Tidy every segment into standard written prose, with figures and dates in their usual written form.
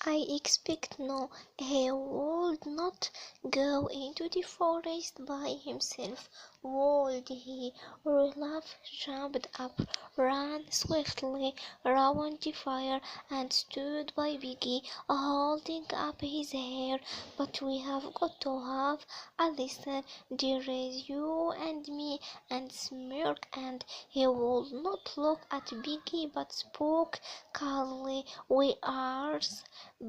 I expect no, he would not go into the forest by himself, would he? Olaf jumped up, ran swiftly round the fire, and stood by Biggie, holding up his hair. But we have got to have a listen. There is you and me, and Smirk, and he would not look at Biggie, but spoke calmly. We are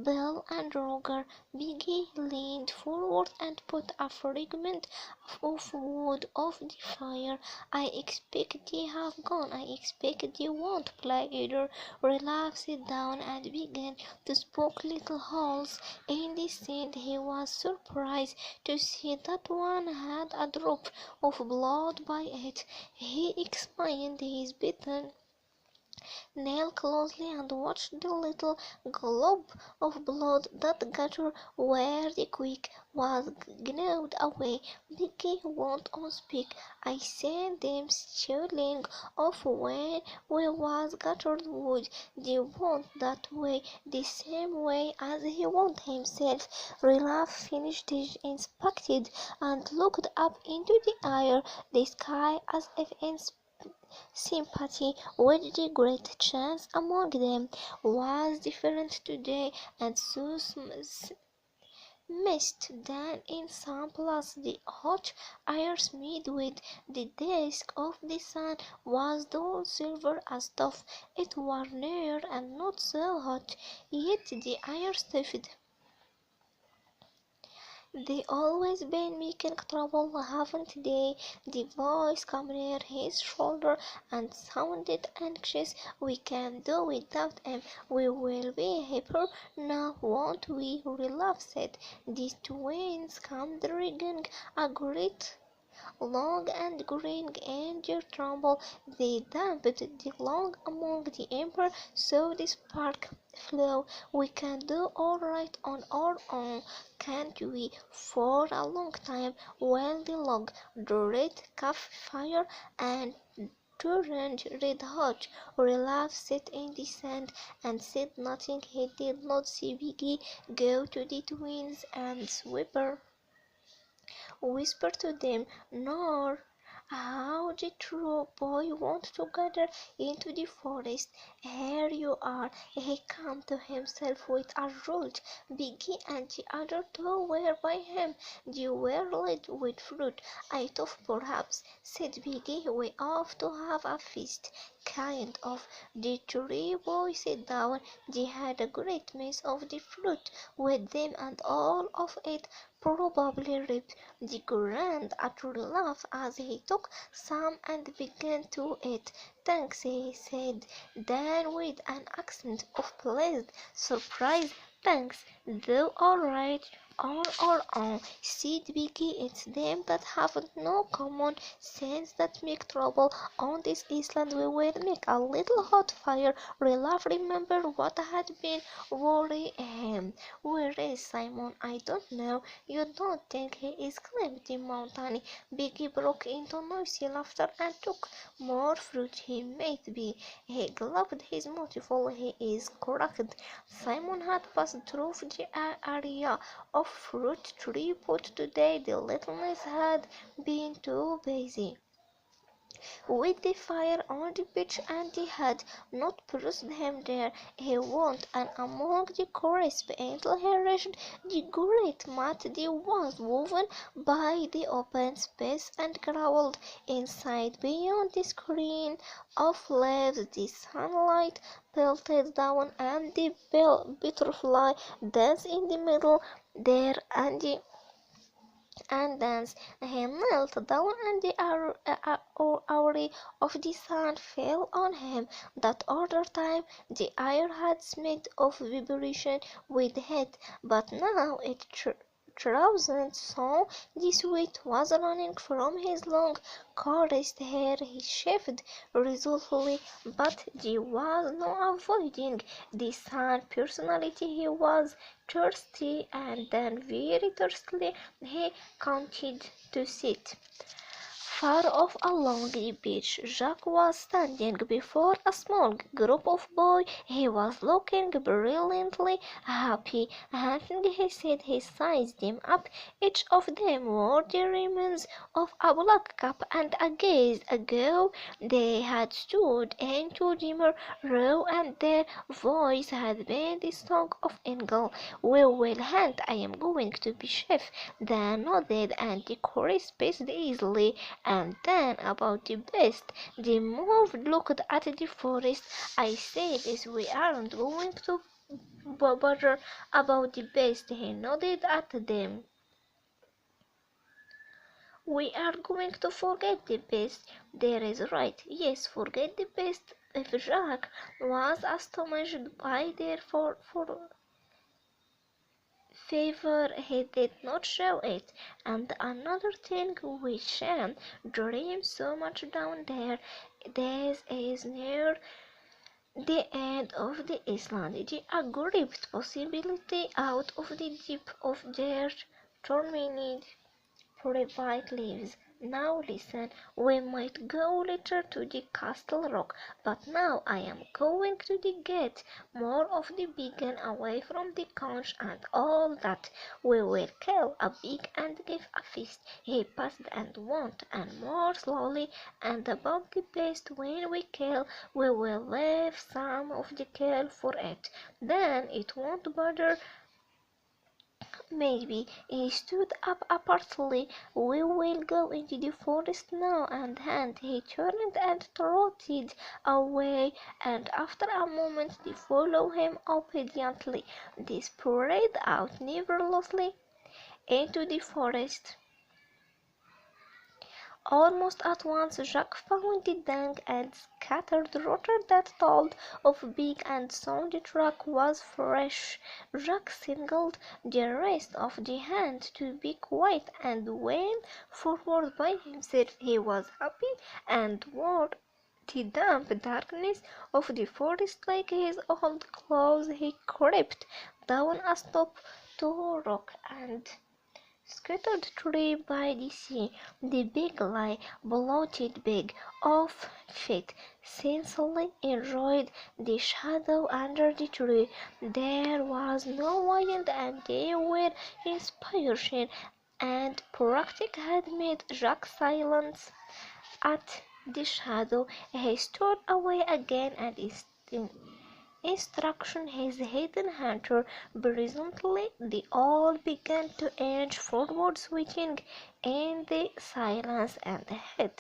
Bill and Roger. Biggie leaned forward and put a fragment of wood off the fire. I expect they have gone. I expect they won't play either. Relax, sit down and began to poke little holes in the sand. He was surprised to see that one had a drop of blood by it. He examined his bitten nail closely and watched the little glob of blood that gathered where the quick was gnawed away. Nicky won't speak. I seen them stealing off when we was gathered wood. They went that way, the same way as he went himself. Relaf finished his inspected and looked up into the air, the sky, as if in sympathy with the great chance among them was different today, and so mist than in some places. The hot air smeared with the disk of the sun was dull silver as stuff. It was near and not so hot, yet the air stiffened. They always been making trouble, haven't they? The voice came near his shoulder and sounded anxious. We can do without him. We will be happier now, won't we? Relapse said. The twins came dragging a great long and green angel tremble. They damped the long among the ember, so the spark flew. We can do all right on our own, can't we? For a long time, while the log, the red calf fire, and turned red hot, Olaf sat in the sand and said nothing. He did not see Biggie go to the twins and whisper to them, nor how the true boy wants to gather into the forest. Here you are. He came to himself with a jolt. Biggie and the other two were by him. They were laden with fruit. I thought perhaps, said Biggie, we ought to have a feast. Kind of. The three boys sat down. They had a great mess of the fruit with them, and all of it probably ripe. The grand uttered a laugh as he took some and began to eat. Thanks, he said, then with an accent of pleased surprise. Thanks, though all right. On our own, said Vicky. It's them that haven't no common sense that make trouble on this island. We will make a little hot fire. Relaf remember what had been worrying him. Where is Simon? I don't know. You don't think he is climbed the mountain? Biggie broke into noisy laughter and took more fruit. He might be. He gloved his mouthful. He is correct. Simon had passed through the area of fruit tree, but today the little miss had been too busy with the fire on the beach, and he had not pressed him there. He went, and among the crisp until he reached the great mat that was woven by the open space and crawled inside. Beyond the screen of leaves the sunlight pelted down, and the butterfly danced in the middle there, and danced. He knelt down, and the aureole of the sun fell on him. That other time the air had smelled of vibration with heat, but now it troubled so. The sweat was running from his long coarse hair. He shaved resolutely, but there was no avoiding the sun. Personality, he was thirsty, and then very thirsty he continued to sit Far off along the beach, Jack was standing before a small group of boys. He was looking brilliantly happy, and he said he sized them up. Each of them wore the remains of a black cap, and a gaze ago they had stood into the row, and their voice had been the song of Engel. Well, Hunt, I am going to be chef. Dan nodded, and the chorus spaced easily. And then about the best. The move looked at the forest. I said, yes, we aren't going to bother about the best. He nodded at them. We are going to forget the best. There is right. Yes, forget the best. If Jack was astonished by their favor, he did not show it. And another thing, we shan't dream so much down there. This is near the end of the island, the aggrieved possibility out of the deep of their tormented private lives. Now listen, we might go later to the Castle Rock, but now I am going to the gate, more of the beacon away from the conch and all that. We will kill a pig and give a feast. He passed and went, and more slowly, and about the best when we kill, we will leave some of the kill for it. Then it won't bother. Maybe he stood up abruptly. We will go into the forest now, and he turned and trotted away, and after a moment they followed him obediently. They spread out nervously into the forest. Almost at once Jack found the dank and scattered roots that told of big and sound the track was fresh. Jack signaled the rest of the hand to be quiet and went forward by himself. He was happy and wore the damp darkness of the forest like his old clothes. He crept down a slope to rock and scattered tree by the sea. The big lie, bloated big of feet, sincerely enjoyed the shadow under the tree. There was no wind, and they were inspiration, and practice had made Jack silence at the shadow. He stood away again and instruction his hidden hunter. Presently they all began to inch forward, switching in the silence, and hid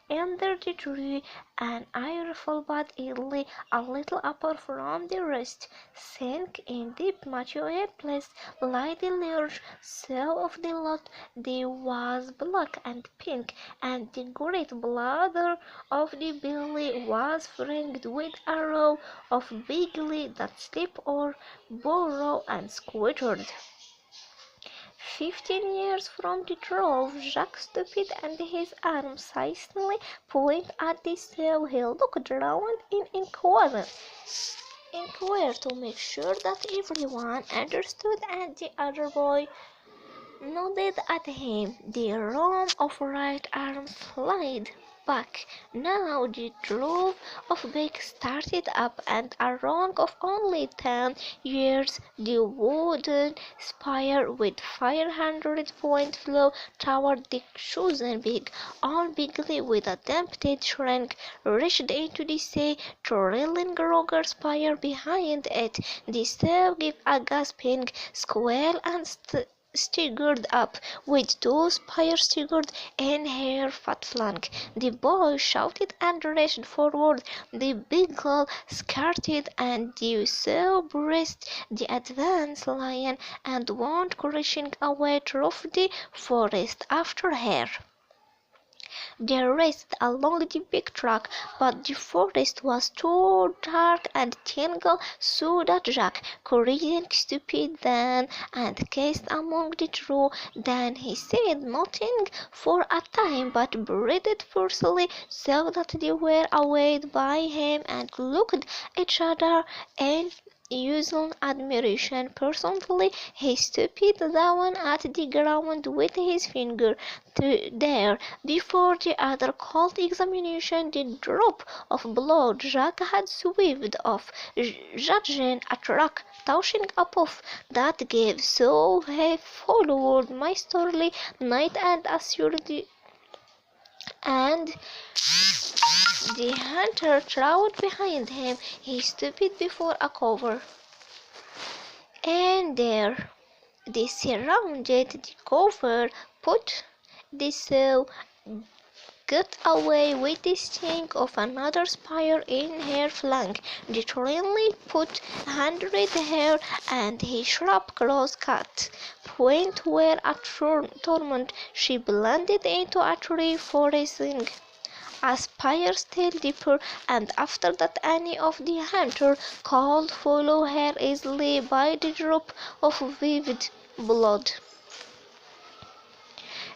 under the tree. An rifle but idly a little upper from the rest, sank in deep mature place, like the large sail of the lot. There was black and pink, and the great bladder of the belly was fringed with a row of beagles that sleep or burrow and squatted. 15 years from the drove, Jack stooped, and his arm silently pointed at the sail. He looked round in inquired to make sure that everyone understood, and the other boy nodded at him. The arm of right arm slid back. Now the drove of Beck started up, and a rung of only 10 years, the wooden spire with 500-point flow toward the chosen big, all bigly with a tempted shrink, reached into the sea, trailing Roger spire behind it. The sail gave a gasping squeal and staggered up, with two spires staggered in her fat flank. The boy shouted and rushed forward. The beagle skirted, and the sail braced the advance lion and went crashing away through the forest after her. They raced along the big track, but the forest was too dark and tangled so that Jack couldn't stupid then and cast among the trees. Then he said nothing for a time, but breathed fiercely, so that they were awed by him and looked each other in using admiration. Personally, he stooped down at the ground with his finger there. Before the other cold examination, the drop of blood Jack had swept off, judging a track touching a puff that gave. So he followed masterly night and assuredly, and the hunter trowed behind him. He stooped before a cover, and there they surrounded the cover, put the saw, got away with the sting of another spear in her flank, literally put 100 hair, and he sharp close cut point where a torment she blended into a tree forcing a spear still deeper, and after that any of the hunter could follow her easily by the drop of vivid blood.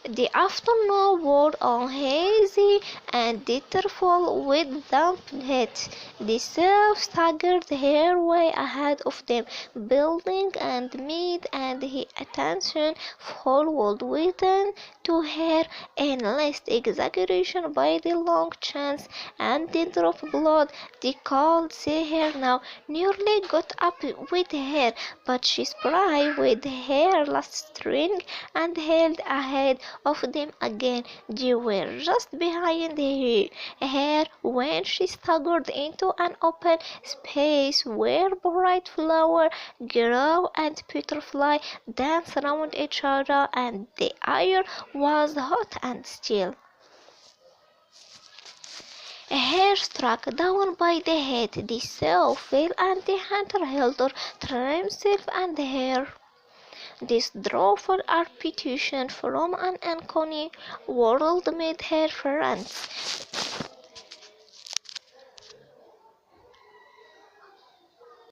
The afternoon wore on hazy and dreadful with damp heat. The South staggered her way ahead of them, building and made, and his attention followed within to her in less exaggeration by the long chance and the drop blood. They could see her now, nearly got up with her, but she sprang with her last string and held ahead of them again. They were just behind her when she staggered into an open space where bright flowers grew and butterflies danced around each other, and the air was hot and still. Hair struck down by the head, the saw fell, and the hunter held her to himself and her. This dreadful repetition from an uncanny world made her friends